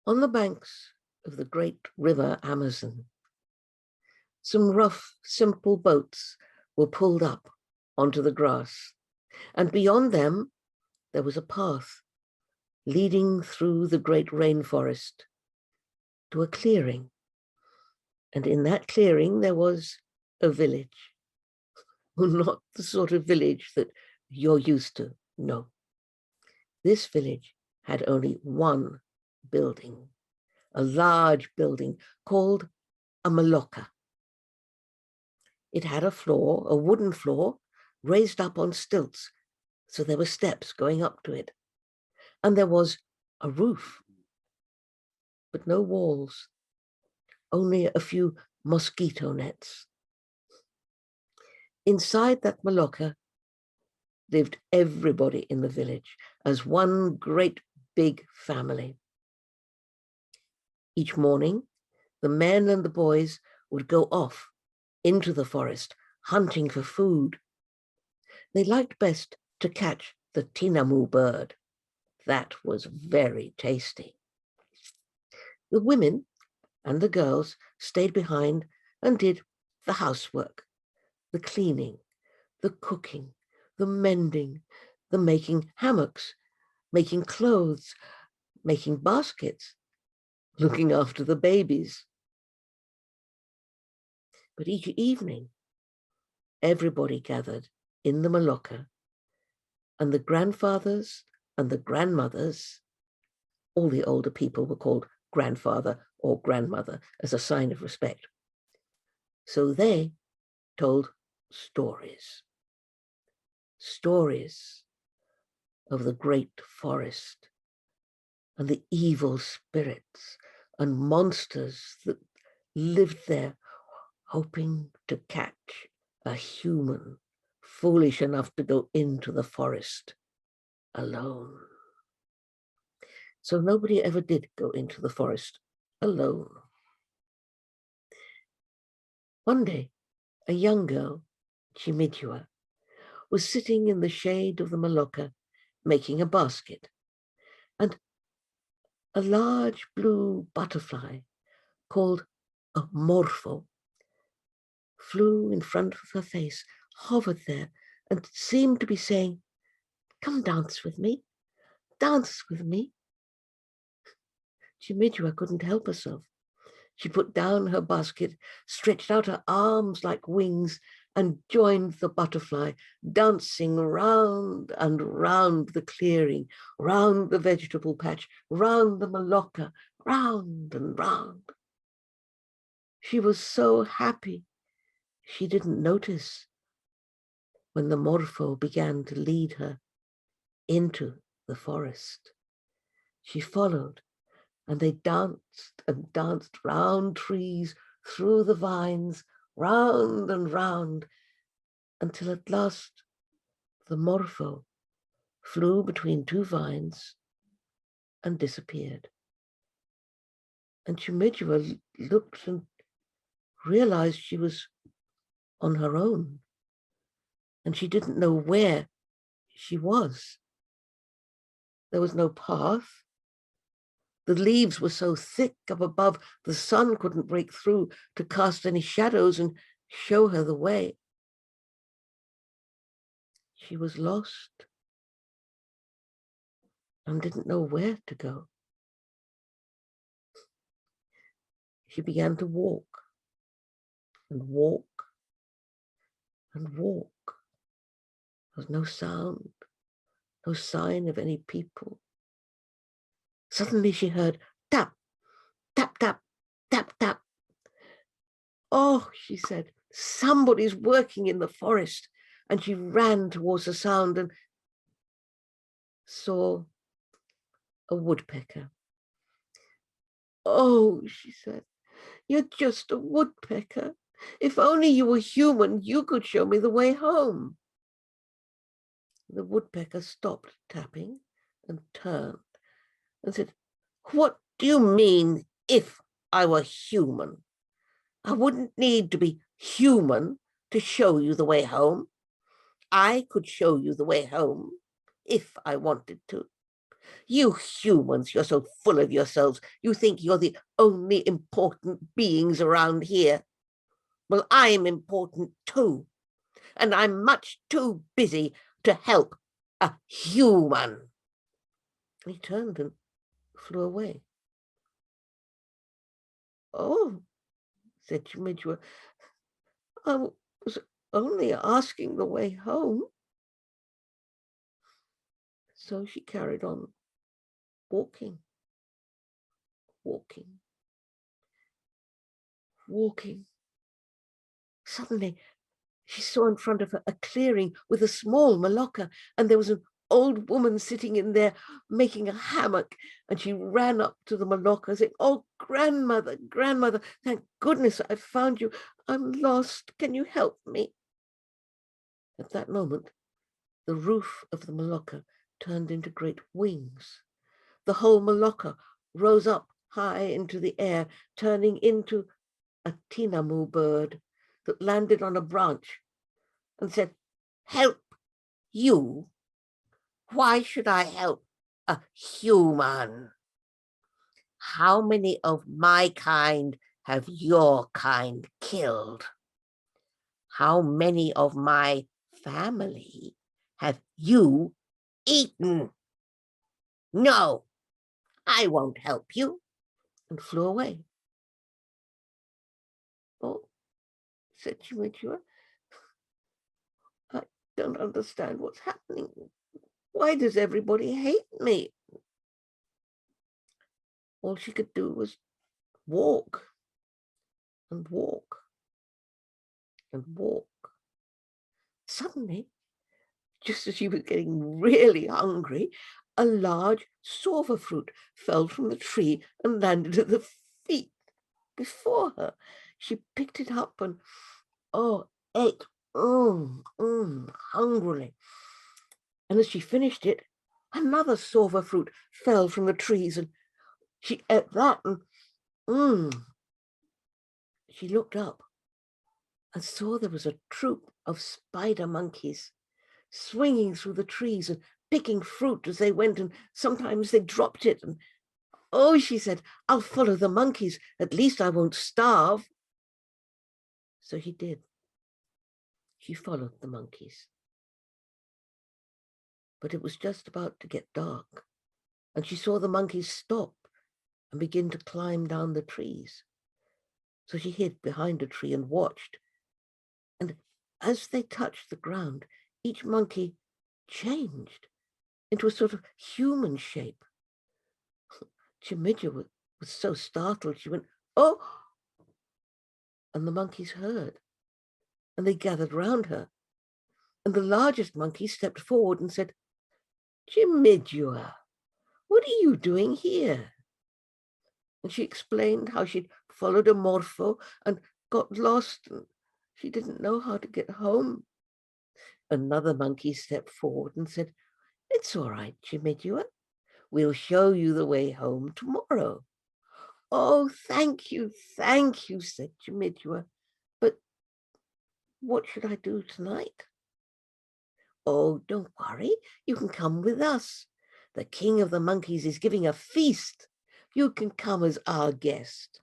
On the banks of the great river Amazon, some rough, simple boats were pulled up onto the grass, and beyond them there was a path leading through the great rainforest to a clearing. And in that clearing there was a village. Well, not the sort of village that you're used to, no. This village had only one building, a large building called a maloka. It had a floor, a wooden floor, raised up on stilts, so there were steps going up to it. And there was a roof, but no walls, only a few mosquito nets. Inside that maloka lived everybody in the village as one great big family. Each morning, the men and the boys would go off into the forest, hunting for food. They liked best to catch the tinamu bird. That was very tasty. The women and the girls stayed behind and did the housework, the cleaning, the cooking, the mending, the making hammocks, making clothes, making baskets, looking after the babies. But each evening, everybody gathered in the maloka, and the grandfathers and the grandmothers, all the older people were called grandfather or grandmother as a sign of respect. So they told stories. Stories of the great forest and the evil spirits and monsters that lived there, hoping to catch a human foolish enough to go into the forest alone. So nobody ever did go into the forest alone. One day, a young girl, Chimidua, was sitting in the shade of the maloka making a basket, and a large blue butterfly called a Morpho flew in front of her face, hovered there, and seemed to be saying, "Come dance with me, dance with me." Chimidua couldn't help herself. She put down her basket, stretched out her arms like wings, and joined the butterfly, dancing round and round the clearing, round the vegetable patch, round the maloka, round and round. She was so happy, she didn't notice when the Morpho began to lead her into the forest. She followed, and they danced and danced round trees, through the vines, round and round, until at last the Morpho flew between two vines and disappeared. And Chimidua looked and realized she was on her own, and she didn't know where she was. There was no path. The leaves were so thick up above, the sun couldn't break through to cast any shadows and show her the way. She was lost and didn't know where to go. She began to walk and walk and walk. There was no sound, no sign of any people. Suddenly she heard tap, tap, tap, tap, tap. "Oh," she said, "somebody's working in the forest." And she ran towards the sound and saw a woodpecker. "Oh," she said, "you're just a woodpecker. If only you were human, you could show me the way home." The woodpecker stopped tapping and turned and said, "What do you mean, if I were human? I wouldn't need to be human to show you the way home. I could show you the way home if I wanted to. You humans, you're so full of yourselves. You think you're the only important beings around here. Well, I'm important too, and I'm much too busy to help a human. He turned and flew away. Oh, said Chimidra, I was only asking the way home. So she carried on walking, walking, walking. Suddenly, she saw in front of her a clearing with a small malacca, and there was an old woman sitting in there making a hammock. And she ran up to the malacca saying, "Oh, grandmother, grandmother, thank goodness I found you. I'm lost. Can you help me?" At that moment, the roof of the malacca turned into great wings. The whole malacca rose up high into the air, turning into a tinamu bird that landed on a branch and said, "Help you? Why should I help a human? How many of my kind have your kind killed? How many of my family have you eaten? No, I won't help you," and flew away. "Oh," said Chimichurri, "I don't understand what's happening. Why does everybody hate me?" All she could do was walk and walk and walk. Suddenly, just as she was getting really hungry, a large sauva fruit fell from the tree and landed at the feet before her. She picked it up and, ate hungrily. And as she finished it, another sauva fruit fell from the trees, and she ate that, and she looked up and saw there was a troop of spider monkeys swinging through the trees and picking fruit as they went, and sometimes they dropped it. And, "Oh," she said, "I'll follow the monkeys. At least I won't starve." So she did. She followed the monkeys. But it was just about to get dark, and she saw the monkeys stop and begin to climb down the trees. So she hid behind a tree and watched. And as they touched the ground, each monkey changed into a sort of human shape. Chimidja was so startled, she went, "Oh!" And the monkeys heard, and they gathered round her. And the largest monkey stepped forward and said, "Chimidja, what are you doing here?" And she explained how she'd followed a Morpho and got lost, and she didn't know how to get home. Another monkey stepped forward and said, "It's all right, Chimidja. We'll show you the way home tomorrow." "Oh, thank you," said Chimidja. "But what should I do tonight?" "Oh, don't worry. You can come with us. The king of the monkeys is giving a feast. You can come as our guest."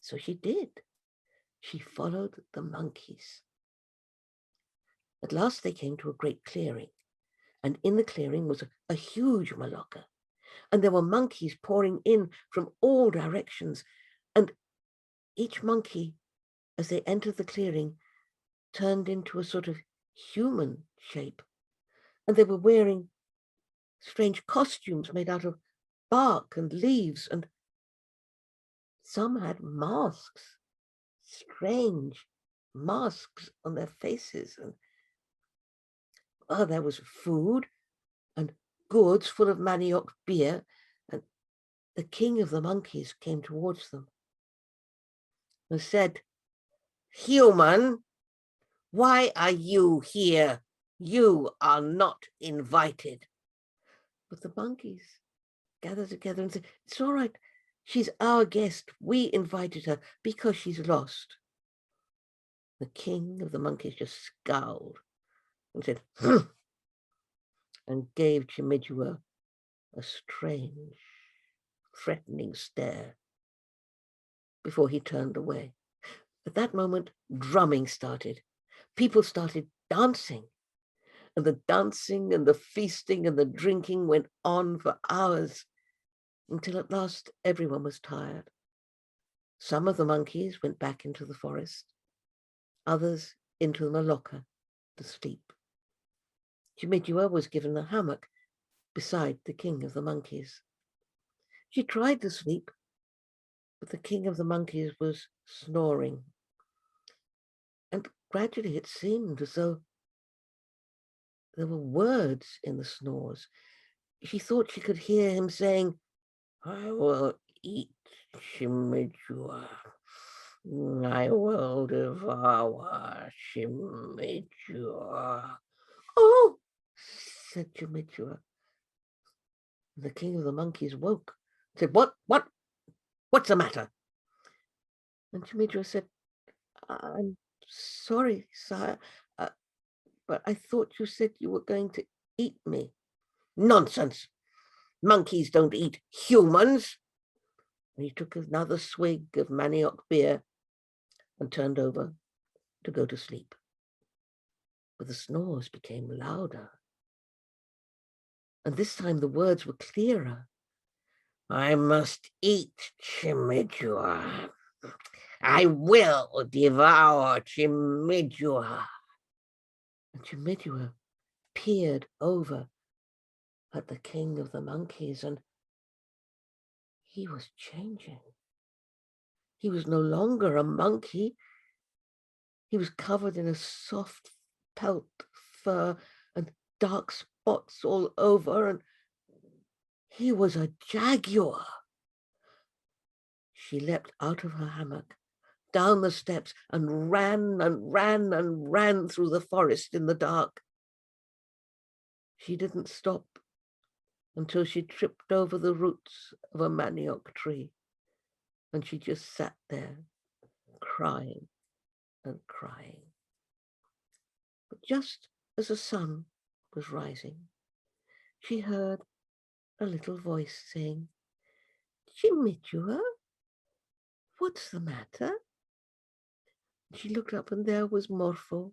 So she did. She followed the monkeys. At last they came to a great clearing, and in the clearing was a huge malacca, and there were monkeys pouring in from all directions, and each monkey, as they entered the clearing, turned into a sort of human shape, and they were wearing strange costumes made out of bark and leaves, and some had masks, strange masks on their faces, and there was food and gourds full of manioc beer, and the king of the monkeys came towards them and said, "Human, why are you here? You are not invited." But the monkeys gathered together and said, "It's all right. She's our guest. We invited her because she's lost." The king of the monkeys just scowled and said, "Humph," and gave Chimidja a strange, threatening stare before he turned away. At that moment, drumming started. People started dancing. And the dancing and the feasting and the drinking went on for hours, until at last everyone was tired. Some of the monkeys went back into the forest, others into the maloca to sleep. Chimidua was given a hammock beside the king of the monkeys. She tried to sleep, but the king of the monkeys was snoring. And gradually it seemed as though there were words in the snores. She thought she could hear him saying, "I will eat Chimidua. I will devour Chimidua." "Oh," said Chimidua. The king of the monkeys woke, said, What's the matter?" And Chimidua said, "I'm sorry, sire, but I thought you said you were going to eat me." "Nonsense. Monkeys don't eat humans." And he took another swig of manioc beer and turned over to go to sleep. But the snores became louder. And this time the words were clearer. "I must eat Chimidua. I will devour Chimidua." And Chimidua peered over at the king of the monkeys, and he was changing. He was no longer a monkey. He was covered in a soft pelt fur and dark spots all over, and he was a jaguar. She leapt out of her hammock, down the steps, and ran and ran and ran through the forest in the dark. She didn't stop until she tripped over the roots of a manioc tree, and she just sat there, crying and crying. But just as the sun was rising, she heard a little voice saying, "Chimidua, what's the matter?" She looked up, and there was Morpho.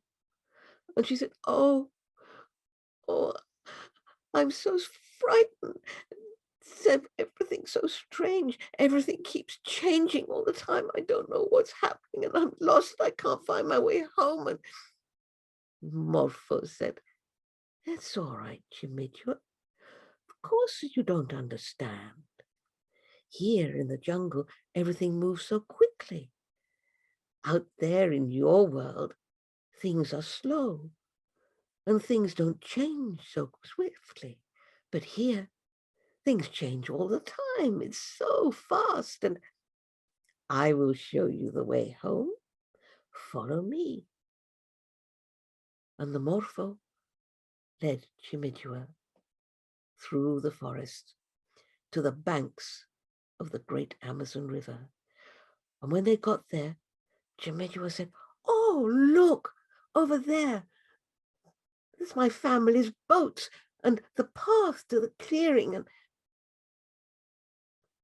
And she said, oh, I'm so frightened. Everything's so strange. Everything keeps changing all the time. I don't know what's happening, and I'm lost. I can't find my way home." And Morpho said, "That's all right, Chimidua. Of course you don't understand. Here in the jungle, everything moves so quickly. Out there in your world, things are slow, and things don't change so swiftly. But here, things change all the time. It's so fast, and I will show you the way home. Follow me." And the Morpho led Chimidua through the forest to the banks of the great Amazon River. And when they got there, Chimidua said, "Oh, look, over there. There's my family's boats and the path to the clearing.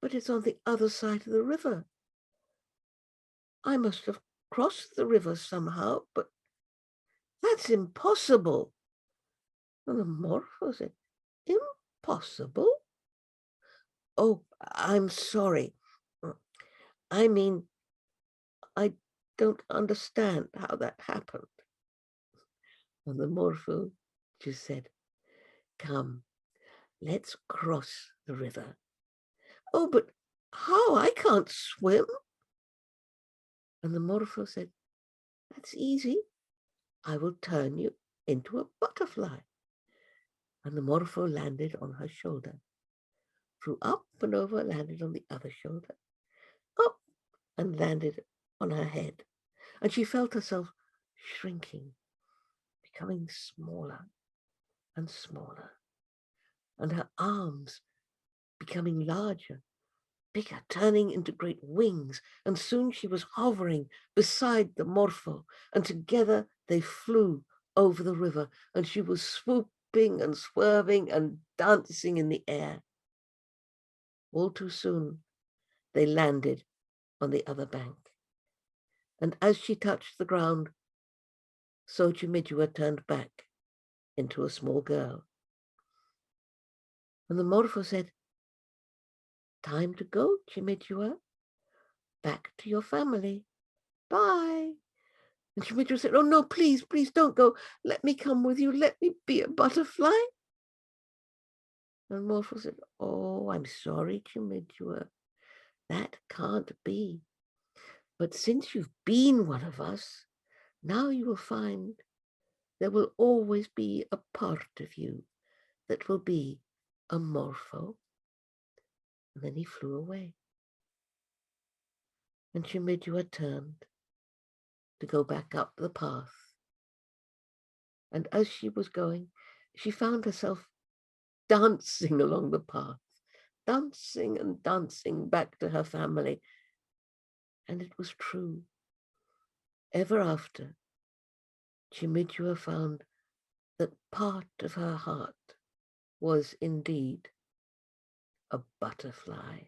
But it's on the other side of the river. I must have crossed the river somehow, but that's impossible." And the Morpho said, "Impossible? Oh, I'm sorry. I mean, I don't understand how that happened." And the Morpho just said, "Come, let's cross the river." "Oh, but how? I can't swim." And the Morpho said, "That's easy. I will turn you into a butterfly." And the Morpho landed on her shoulder, flew up and over, landed on the other shoulder, up and landed on her head. And she felt herself shrinking, becoming smaller and smaller, and her arms becoming larger, bigger, turning into great wings. And soon she was hovering beside the Morpho, and together they flew over the river, and she was swooping and swerving and dancing in the air. All too soon, they landed on the other bank. And as she touched the ground, so Chimidua turned back into a small girl. And the Morpho said, "Time to go, Chimidua. Back to your family. Bye." And Chimidua said, "Oh, no, please, please don't go. Let me come with you. Let me be a butterfly." And Morpho said, "Oh, I'm sorry, Chimidua. That can't be. But since you've been one of us, now you will find there will always be a part of you that will be a Morpho." And then he flew away. And Chimidua turned to go back up the path. And as she was going, she found herself dancing along the path, dancing and dancing back to her family. And it was true. Ever after, Chimidua found that part of her heart was indeed a butterfly.